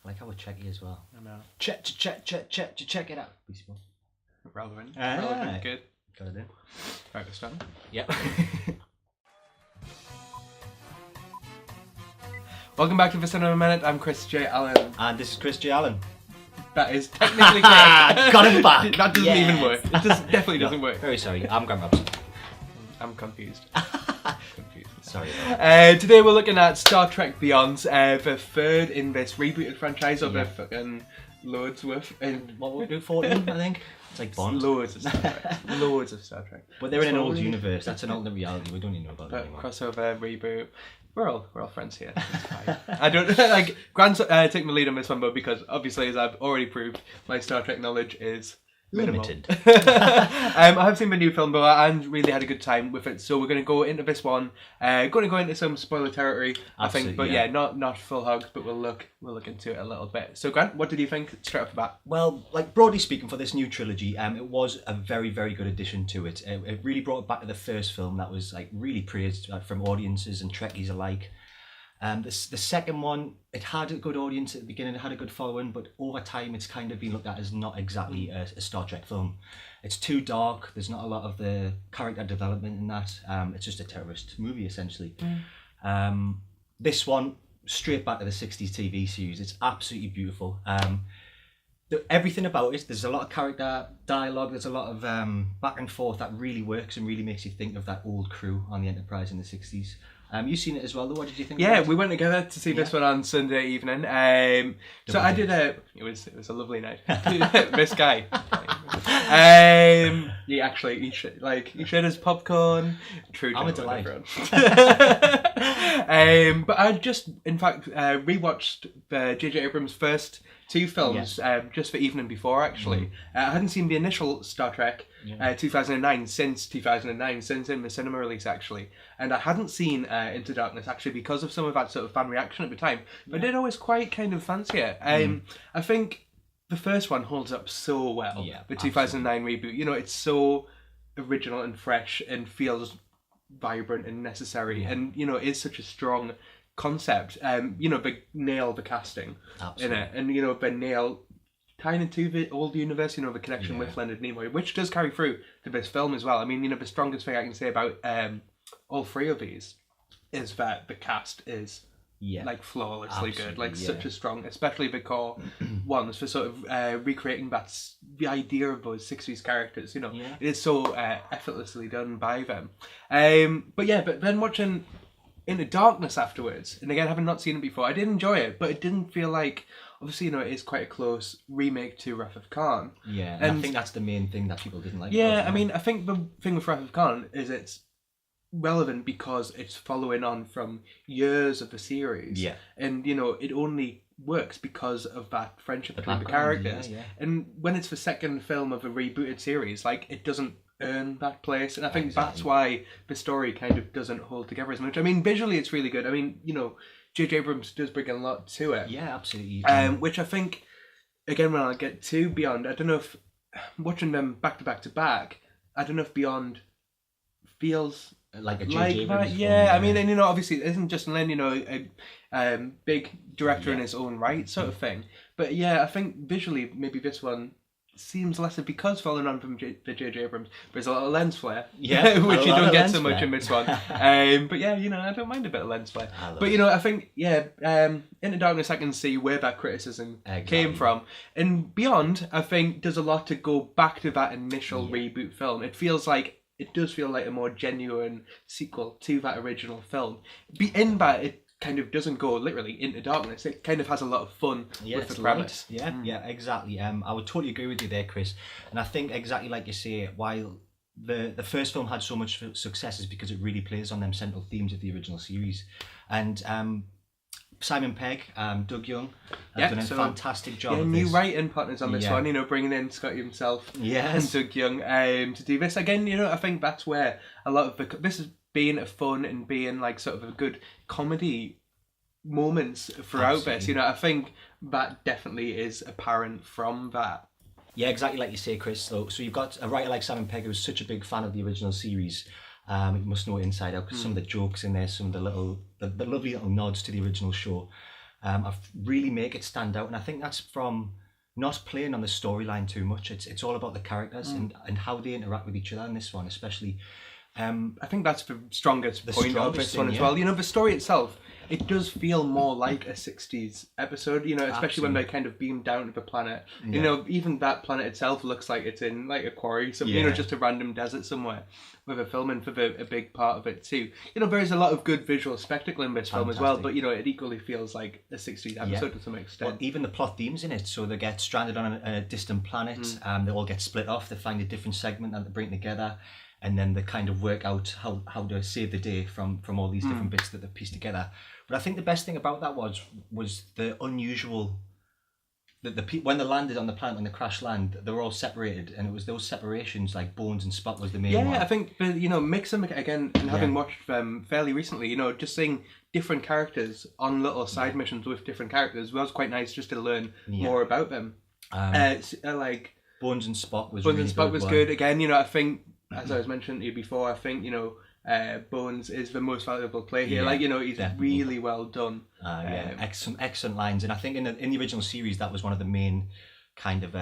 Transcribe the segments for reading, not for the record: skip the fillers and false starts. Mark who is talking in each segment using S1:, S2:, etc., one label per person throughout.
S1: like how checky as well.
S2: I know.
S1: Check it out.
S2: Relevant.
S1: Ah.
S2: Relevant, good.
S1: Got it in.
S2: Right, we're starting.
S1: Yep.
S2: Welcome back to The Cinema Minute. I'm Chris J. Allen.
S1: And this is Chris J. Allen.
S2: That is technically correct.
S1: Got him back.
S2: That doesn't
S1: Yes.
S2: even work. It definitely doesn't work.
S1: Very sorry. I'm Grant Robson.
S2: I'm confused.
S1: Sorry.
S2: Today we're looking at Star Trek Beyond, the third in this rebooted franchise of the fucking loads worth.
S1: What would we do? 14, I think. It's like Bond.
S2: Loads of Star Trek. Loads of Star Trek.
S1: But they're in an old universe. That's an alternate reality. We don't even know about that anymore.
S2: Crossover, reboot. We're all friends here. It's fine. I don't like Grant's taking the lead on this one, but because obviously, as I've already proved, my Star Trek knowledge is minimal.
S1: Limited.
S2: I have seen the new film, but and really had a good time with it. So we're going to go into this one. Going to go into some spoiler territory, I think. But yeah, not full hogs, but we'll look into it a little bit. So Grant, what did you think straight off the bat?
S1: Well, like broadly speaking, for this new trilogy, it was a very, very good addition to it. It really brought it back to the first film that was like really praised from audiences and Trekkies alike. The second one, it had a good audience at the beginning, it had a good following, but over time it's kind of been looked at as not exactly a Star Trek film. It's too dark, there's not a lot of the character development in that, it's just a terrorist movie essentially. This one, straight back to the 60s TV series, it's absolutely beautiful. Everything about it, there's a lot of character dialogue, there's a lot of back and forth that really works and really makes you think of that old crew on the Enterprise in the 60s. You've seen it as well, though. What did you think?
S2: Yeah, we went together to see this one on Sunday evening. So I did it was a lovely night. This guy. Yeah, actually, he shared his popcorn. True.
S1: I'm a delight.
S2: But I just, in fact, rewatched J.J. Abrams' first two films just the evening before, actually. I hadn't seen the initial Star Trek 2009 since in the cinema release, actually. And I hadn't seen Into Darkness, actually, because of some of that sort of fan reaction at the time. But I did always quite kind of fancy it. I think the first one holds up so well.
S1: Yeah,
S2: the 2009 reboot. You know, it's so original and fresh and feels vibrant and necessary. And, you know, is such a strong concept. You know, they nail the casting in it, and you know, they nail tying into the old universe. You know, the connection with Leonard Nimoy, which does carry through to this film as well. I mean, you know, the strongest thing I can say about all three of these is that the cast is like flawlessly good, like such a strong, especially the core ones, for sort of recreating the idea of those 60s characters. You know, it is so effortlessly done by them. But then watching Into Darkness afterwards, and again, having not seen it before, I did enjoy it, but it didn't feel like, obviously, you know, it is quite a close remake to Wrath of Khan.
S1: Yeah, and I think that's the main thing that people didn't like.
S2: Yeah, I mean, I think the thing with Wrath of Khan is it's relevant because it's following on from years of the series. Yeah. And, you know, it only works because of that friendship between the characters. Yeah. And when it's the second film of a rebooted series, like, it doesn't earn that place, and I think that's why the story kind of doesn't hold together as much. I mean, visually it's really good. I mean, you know, J.J. Abrams does bring a lot to it.
S1: Yeah, absolutely.
S2: Which I think, again, when I get to Beyond, I don't know if watching them back to back, I don't know if Beyond feels
S1: like a J.J. Abrams film.
S2: Yeah, I mean, and you know, obviously it isn't Justin Lin, you know, a big director in his own right, sort of thing. But yeah, I think visually maybe this one seems lesser because following on from the J.J. Abrams, there's a lot of lens flare, which you don't get so much in this one. But yeah, you know, I don't mind a bit of lens flare. But you know, I think Into Darkness, I can see where that criticism came from, and Beyond, I think, does a lot to go back to that initial reboot film. It does feel like a more genuine sequel to that original film. In that, it kind of doesn't go literally into darkness. It kind of has a lot of fun with the premise.
S1: Yeah, exactly. I would totally agree with you there, Chris. And I think exactly like you say, while the first film had so much success is because it really plays on them central themes of the original series. And Simon Pegg, Doug Young have done a fantastic job.
S2: New writing partners on this one, you know, bringing in Scotty himself and Doug Young to do this. Again, you know, I think that's where a lot of this is being fun and being like sort of a good comedy moments throughout this. You know, I think that definitely is apparent from that.
S1: Yeah, exactly like you say, Chris. So you've got a writer like Simon Pegg who's such a big fan of the original series. You must know it inside out because some of the jokes in there, some of the lovely little nods to the original show. really make it stand out. And I think that's from not playing on the storyline too much. It's all about the characters and how they interact with each other in this one, especially.
S2: I think that's the strongest point of
S1: strongest
S2: this one
S1: thing,
S2: as
S1: yeah.
S2: well. You know, the story itself, it does feel more like a 60s episode, you know, especially when
S1: Absolutely.
S2: they're kind of beamed down to the planet. You
S1: Yeah.
S2: know, even that planet itself looks like it's in like a quarry, so, you know, just a random desert somewhere with a filming for a big part of it too. You know, there is a lot of good visual spectacle in this film as well,
S1: Fantastic.
S2: but, you know, it equally feels like a 60s episode to some extent.
S1: Well, even the plot themes in it. So they get stranded on a distant planet. They all get split off. They find a different segment that they bring together, and then they kind of work out how to save the day from all these different bits that they piece together. But I think the best thing about that was the unusual. When they landed on the planet, when they crash land, they were all separated, and it was those separations, like Bones and Spock was the main one.
S2: Yeah, I think, you know, mix them again, and having watched them fairly recently, you know, just seeing different characters on little side missions with different characters was quite nice just to learn more about them. Like
S1: Bones and Spock was
S2: Bones
S1: really
S2: and Spock was
S1: well.
S2: good. Again, you know, I think, as I was mentioning to you before, I think, you know, Bones is the most valuable player here.
S1: Yeah,
S2: like, you know, he's
S1: definitely.
S2: really well done.
S1: Excellent lines, and I think in the original series that was one of the main kind of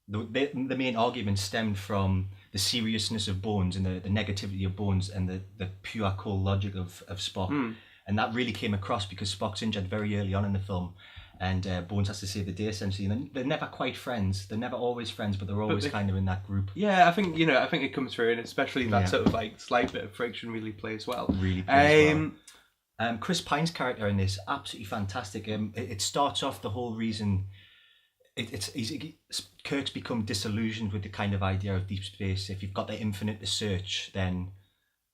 S1: the main argument stemmed from the seriousness of Bones and the negativity of Bones and the pure cold logic of Spock, and that really came across because Spock's injured very early on in the film. And Bones has to save the day essentially. And they're never quite friends. They're never always friends, but they're always kind of in that group.
S2: Yeah, I think, you know, I think it comes through, and especially that sort of like slight bit of friction really plays well.
S1: Really plays well. Chris Pine's character in this, absolutely fantastic. It starts off the whole reason. Kirk's become disillusioned with the kind of idea of deep space. If you've got the infinite to search, then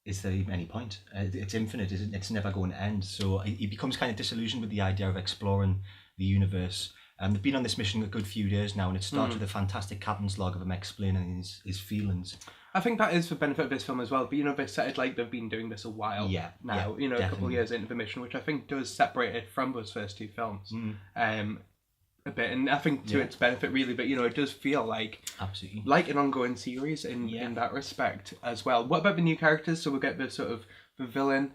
S1: is there even any point? It's infinite, isn't it? It's never going to end. So he becomes kind of disillusioned with the idea of exploring the universe. They've been on this mission a good few years now, and it starts with a fantastic captain's log of him explaining his feelings.
S2: I think that is for benefit of this film as well, but, you know, they've said like they've been doing this a while now, you know, definitely. A couple of years into the mission, which I think does separate it from those first two films a bit, and I think to its benefit really, but, you know, it does feel like
S1: absolutely
S2: like an ongoing series in that respect as well. What about the new characters? So we'll get the sort of the villain,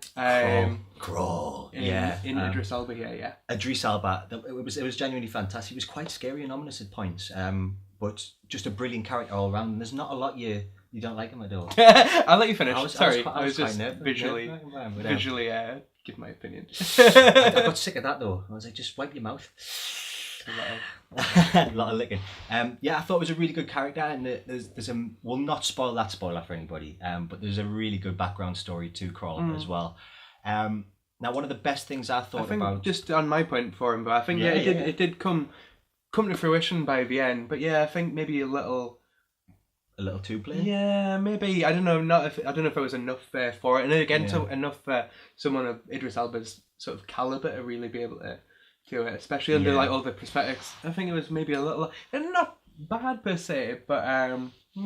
S1: Crawl,
S2: in Idris Elba here,
S1: Idris Elba. It was genuinely fantastic. He was quite scary and ominous at points, but just a brilliant character all around. And there's not a lot you don't like him at all.
S2: I'll let you finish. I was just
S1: nervous,
S2: visually give my opinion.
S1: I got sick of that though. I was like, just wipe your mouth. A lot of licking. I thought it was a really good character, and there's we'll not spoil that spoiler for anybody, but there's a really good background story to Crawl as well. Now, one of the best things I thought about,
S2: just on my point for him, but I think it did come to fruition by the end. But I think maybe a little
S1: too plain.
S2: Yeah, maybe, I don't know. I don't know if there was enough there for it, and again, enough for someone of Idris Elba's sort of caliber to really be able to do it, especially under like all the prosthetics. I think it was maybe a little, and not bad per se, but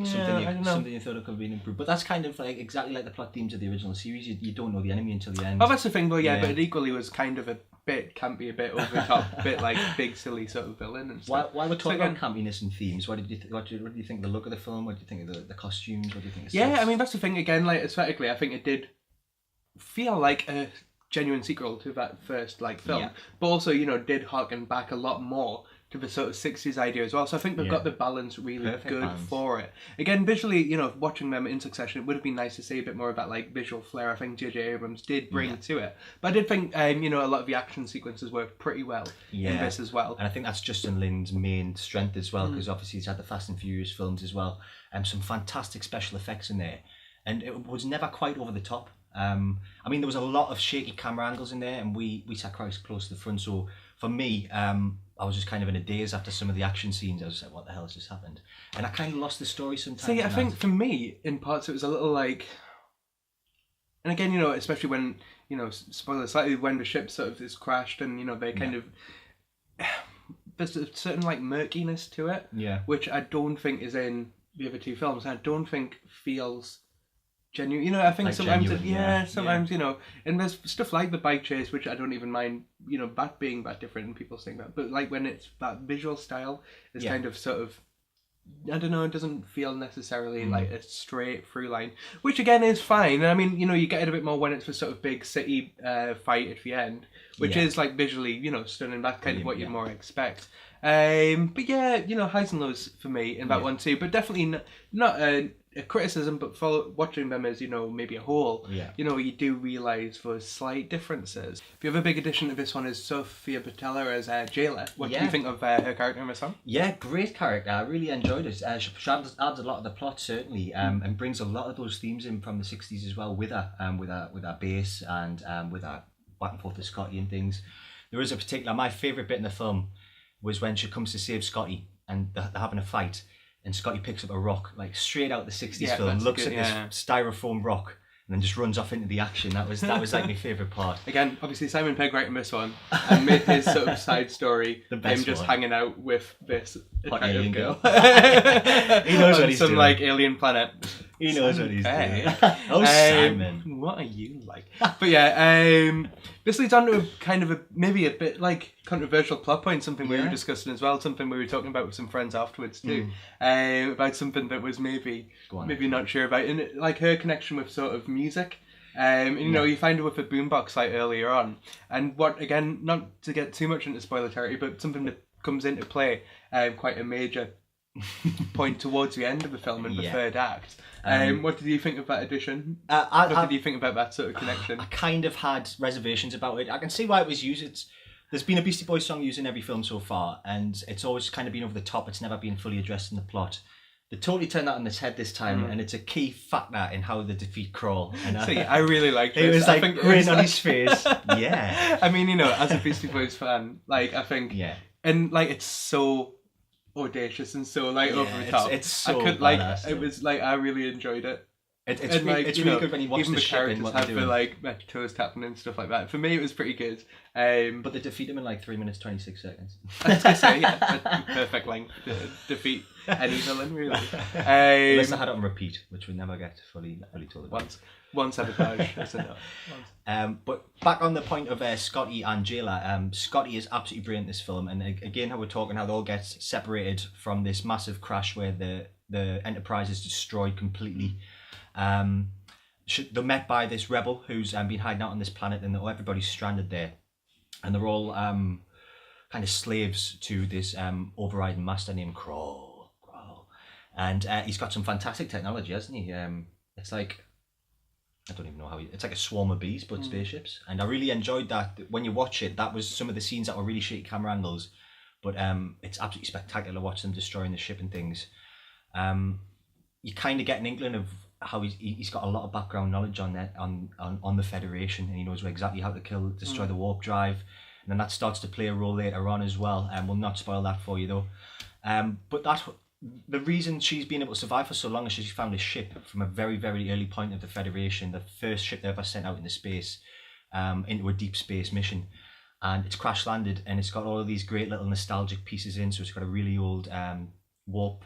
S1: something you thought it could have been improved. But that's kind of like exactly like the plot themes of the original series. You don't know the enemy until the end.
S2: Oh, that's the thing, though. Yeah, but it equally was kind of a bit campy, a bit over the top, a bit like big silly sort of villain and stuff.
S1: While we're talking about campiness and themes, what do you think of the look of the film? What do you think of the costumes? What do you think of the sets?
S2: I mean, that's the thing again. Like aesthetically, I think it did feel like a genuine sequel to that first film, but also, you know, did harken back a lot more to the sort of 60s idea as well. So I think they've got the balance really good for it. Again, visually, you know, watching them in succession, it would have been nice to see a bit more of that like visual flair I think J.J. Abrams did bring to it. But I did think, you know, a lot of the action sequences worked pretty well in this as well.
S1: And I think that's Justin Lin's main strength as well, because obviously he's had the Fast and Furious films as well, and some fantastic special effects in there. And it was never quite over the top. I mean, there was a lot of shaky camera angles in there, and we sat quite close to the front. So for me, I was just kind of in a daze after some of the action scenes. I was like, what the hell has just happened? And I kind of lost the story sometimes.
S2: See, I think for me, in parts, it was a little like... And again, you know, especially when, you know, spoiler slightly, when the ship sort of is crashed and, you know, they kind of... There's a certain, like, murkiness to it, which I don't think is in the other two films. I don't think feels... genuine, you know. I think like sometimes, sometimes, you know, and there's stuff like the bike chase, which I don't even mind, you know, that being that different and people saying that. But like when it's that visual style is kind of sort of I don't know, it doesn't feel necessarily like a straight through line, which again is fine. And I mean, you get it a bit more when it's a sort of big city fight at the end, which is like visually, stunning. That's kind of what you'd more expect. But yeah, highs and lows for me in that one too. But definitely not a criticism, but for watching them as maybe a whole, you do realise those slight differences. The other big addition to this one is Sophia Butella as Jayla. What do you think of her character in this one?
S1: Yeah, great character. I really enjoyed it. She adds a lot of the plot certainly, and brings a lot of those themes in from the 60s as well with her, with her bass and with her back and forth to Scotty and things. There is a particular, my favourite bit in the film was when she comes to save Scotty and they're having a fight, and Scotty picks up a rock, like straight out the 60s film, looks at this styrofoam rock, and then just runs off into the action. That was like my favourite part.
S2: Again, obviously Simon Pegg writing this one, and made his sort of side story him just hanging out with this attractive girl.
S1: He knows what he's doing.
S2: Some like alien planet.
S1: He knows what he's doing. Oh, Simon.
S2: What are you like? But yeah, this leads on to maybe a bit like controversial plot point, something we were discussing as well, something we were talking about with some friends afterwards too, about something that was maybe not sure about, and like her connection with sort of music. You find her with a boombox like earlier on, and what, again, not to get too much into spoiler territory, but something that comes into play quite a major point towards the end of the film in the third act. What did you think of that addition? What did you think about that sort of connection?
S1: I kind of had reservations about it. I can see why it was used. There's been a Beastie Boys song used in every film so far, and it's always kind of been over the top. It's never been fully addressed in the plot. They totally turned that on its head this time, and it's a key factor in how they defeat Crawl. And
S2: I really liked it.
S1: It was like grin on his face. Yeah.
S2: I mean, as a Beastie Boys fan, like, I think, and like, it's so audacious and so like over the top.
S1: It's so
S2: badass, it was like, I really enjoyed it.
S1: It's really good when you watch
S2: even
S1: the
S2: characters
S1: what
S2: have the like toes tapping and stuff like that. For me, it was pretty good.
S1: But they defeat him in like 3 minutes 26 seconds.
S2: I was gonna say, perfect length to defeat any villain, really.
S1: Unless I had it on repeat, which we never get fully told about.
S2: One sabotage is enough.
S1: But back on the point of Scotty and Jayla, Scotty is absolutely brilliant in this film, and again, how we're talking how they all get separated from this massive crash where the Enterprise is destroyed completely. They're met by this rebel who's been hiding out on this planet, and everybody's stranded there, and they're all kind of slaves to this overriding master named Crawl. And he's got some fantastic technology, hasn't he? It's like, I don't even know how it's like a swarm of bees but spaceships, and I really enjoyed that. When you watch it, that was some of the scenes that were really shaky camera angles, but it's absolutely spectacular to watch them destroying the ship and things. You kind of get an inkling of how he's got a lot of background knowledge on that on the Federation, and he knows exactly how to destroy the warp drive, and then that starts to play a role later on as well, and we'll not spoil that for you though. But the reason she's been able to survive for so long is she found a ship from a very, very early point of the Federation, the first ship they ever sent out into space, into a deep space mission, and it's crash landed, and it's got all of these great little nostalgic pieces in. So it's got a really old warp.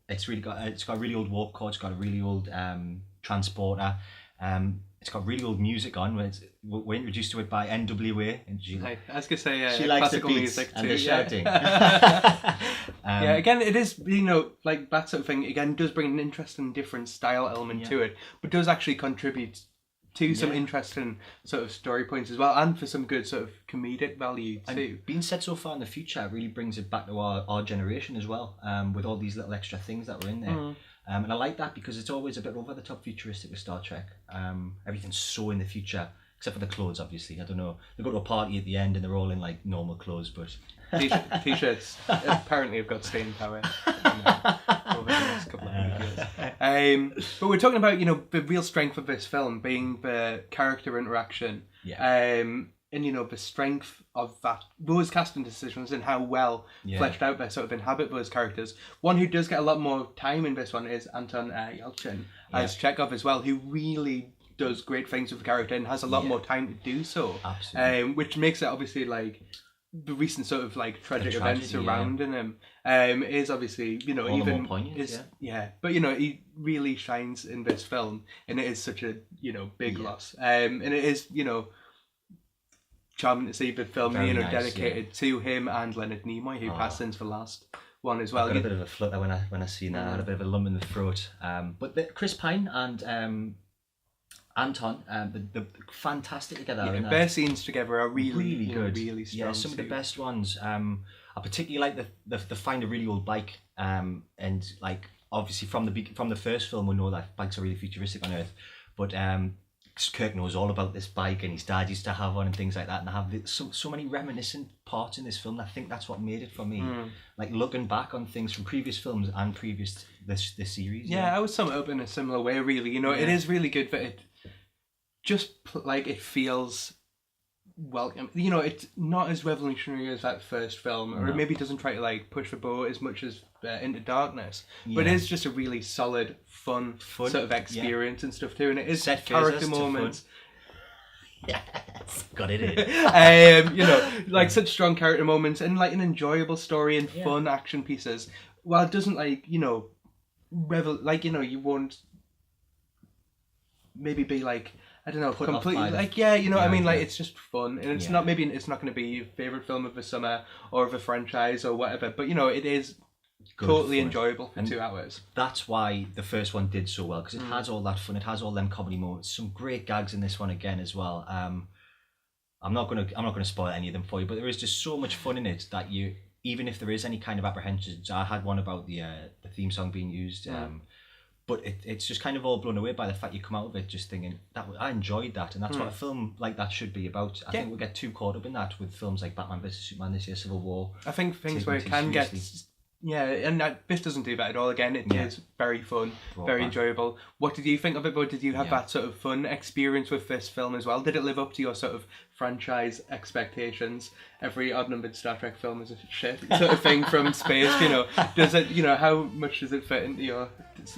S1: It's got a really old warp core. It's got a really old transporter. It's got really old music on. We're introduced to it by NWA. And
S2: I was gonna say
S1: she likes
S2: classical
S1: the beats
S2: music
S1: and
S2: too.
S1: the shouting.
S2: Again, it is like that sort of thing. Again, does bring an interesting, different style element to it, but does actually contribute to some interesting sort of story points as well, and for some good sort of comedic value too.
S1: And being set so far in the future, it really brings it back to our generation as well, with all these little extra things that were in there. And I like that because it's always a bit over the top futuristic with Star Trek. Everything's so in the future, except for the clothes, obviously. I don't know. They go to a party at the end and they're all in like normal clothes, but
S2: T-shirts apparently have got staying power over the next couple of years. But we're talking about the real strength of this film being the character interaction, and the strength of those casting decisions and how well fleshed out they sort of inhabit those characters. One who does get a lot more time in this one is Anton Yelchin as Chekhov as well, who really does great things with the character and has a lot more time to do so.
S1: Absolutely.
S2: Which makes it obviously like the recent sort of like tragic events surrounding him is obviously
S1: all
S2: even
S1: more poignant,
S2: but he really shines in this film, and it is such a big loss, and it is charming to see the film
S1: Very nice,
S2: dedicated to him and Leonard Nimoy, who passed since the last one as well.
S1: I got a bit of a flutter when I seen that. I had a bit of a lump in the throat. But Chris Pine and Anton, they're fantastic together.
S2: Yeah, their scenes together are really good, really strong.
S1: Yeah, some of the best ones. I particularly like the find a really old bike, and like obviously from the first film we know that bikes are really futuristic on Earth, but Kirk knows all about this bike, and his dad used to have one and things like that, and I have so many reminiscent parts in this film. I think that's what made it for me. Like looking back on things from previous films and previous this series.
S2: Yeah, I would sum it up in a similar way, really. You know, it is really good, but it just like it feels welcome. You know, it's not as revolutionary as that first film, or it maybe doesn't try to like push the boat as much as Into Darkness, but it is just a really solid, fun sort of experience and stuff too, and it is
S1: set
S2: character moments.
S1: Yes, got it in.
S2: You know, like such strong character moments and like an enjoyable story and fun action pieces. While it doesn't like, you know, you won't maybe be like, I don't know, completely like you know what I mean, like it's just fun, and it's not it's not going to be your favorite film of the summer or of a franchise or whatever, but you know it is good totally fun. Enjoyable for 2 hours.
S1: That's why the first one did so well, because it has all that fun, it has all them comedy moments, some great gags in this one again as well. I'm not gonna spoil any of them for you, but there is just so much fun in it that you, even if there is any kind of apprehensions, I had one about the theme song being used. But it's just kind of all blown away by the fact you come out of it just thinking that I enjoyed that, and that's what a film like that should be about. I think we get too caught up in that with films like Batman vs Superman this year, Civil War.
S2: I think things where it can get and this doesn't do that at all. Again, it is very fun, very enjoyable. What did you think of it, Bud? Did you have that sort of fun experience with this film as well? Did it live up to your sort of franchise expectations? Every odd-numbered Star Trek film is a shit sort of thing from space, you know. Does it, you know, how much does it fit into your...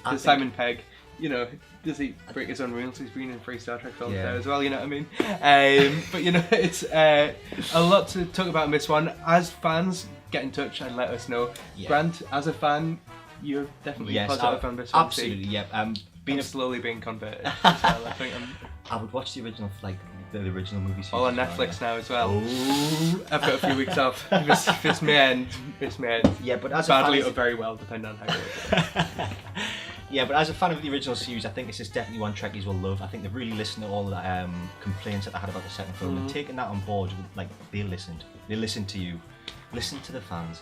S2: Does Simon Pegg, you know, does he break his own rules? He's been in 3 Star Trek films there as well, you know what I mean? But, you know, it's a lot to talk about in this one. As fans, get in touch and let us know. Grant, as a fan, you're definitely positive on this one.
S1: Absolutely,
S2: I'm slowly being converted as well. I think
S1: I would watch the original, like the original movie series.
S2: All on Netflix now as well. Ooh. I've got a few weeks off. This may end.
S1: Yeah, but as
S2: badly
S1: a fan,
S2: or very well, depending on how it is.
S1: Yeah, but as a fan of the original series, I think this is definitely one Trekkies will love. I think they've really listened to all the complaints that they had about the second film and taken that on board. Like they listened to you, listen to the fans.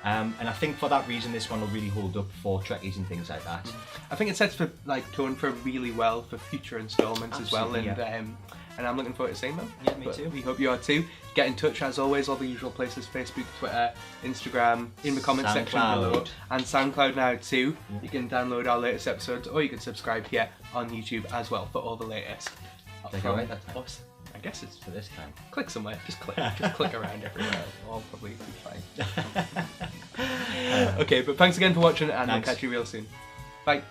S1: And I think for that reason, this one will really hold up for Trekkies and things like that.
S2: I think it sets the tone for really well for future installments as well, and I'm looking forward to seeing them.
S1: Yeah, me too.
S2: We hope you are too. Get in touch as always, all the usual places: Facebook, Twitter, Instagram, in the comments section below, and SoundCloud now too. You can download our latest episodes, or you can subscribe here on YouTube as well for all the latest. I guess it's for this time. Click somewhere. Just click around everywhere. I'll probably be fine. Okay, but thanks again for watching, and I'll catch you real soon. Bye.